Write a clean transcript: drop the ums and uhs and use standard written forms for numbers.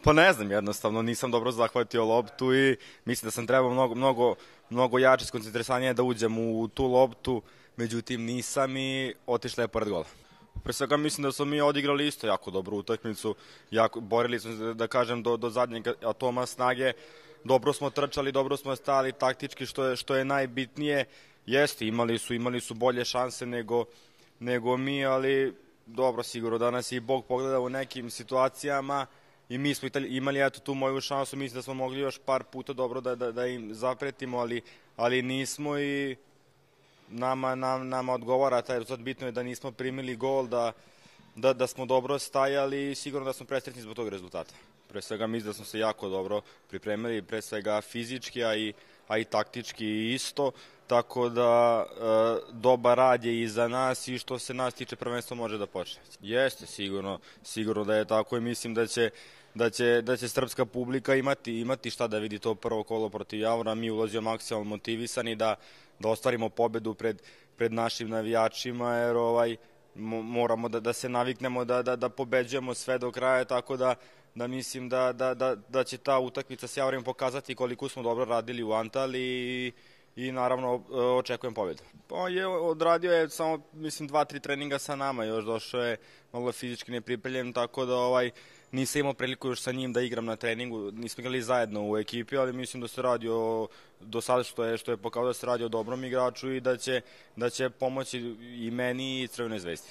Pa ne znam, jednostavno nisam dobro zahvatio loptu i mislim da sam trebao mnogo jače, skoncentresanije da uđem u tu loptu, međutim nisam i otišla je pored gola. Pre svega mislim da smo mi odigrali isto jako dobru utakmicu, borili smo se, da kažem, do zadnjeg atoma snage, dobro smo trčali, dobro smo stali taktički, što je najbitnije. Jeste, imali su bolje šanse nego mi, ali dobro, sigurno danas je i Bog pogledao u nekim situacijama i mi smo imali eto tu moju šansu, mislim da smo mogli još par puta dobro da im zapretimo, ali nismo i nama odgovara taj rezultat. Bitno je da nismo primili gol, da smo dobro stajali i sigurno da smo presretni zbog tog rezultata. Pre svega mislim da smo se jako dobro pripremili, pre svega fizički, a i taktički isto, tako da dobar rad je iza nas i što se nas tiče prvenstvo može da počne. Jeste, sigurno da je tako i mislim da će srpska publika imati šta da vidi to prvo kolo protiv Javora. Mi ulazimo maksimalno motivisani da ostvarimo pobedu pred našim navijačima, jer moramo da se naviknemo da pobeđujemo sve do kraja, tako da mislim da će ta utakmica s Javorem pokazati koliko smo dobro radili u Antaliji i naravno očekujem pobedu. Pa odradio je samo, mislim, 2-3 treninga sa nama, još došao je malo fizički nepripremljen, tako da nisam imao priliku još sa njim da igram na treningu, nismo igrali zajedno u ekipi, ali mislim da se radi do sada što je pokazao da se radi o dobrom igraču i da će pomoći i meni i Crvenoj zvezdi.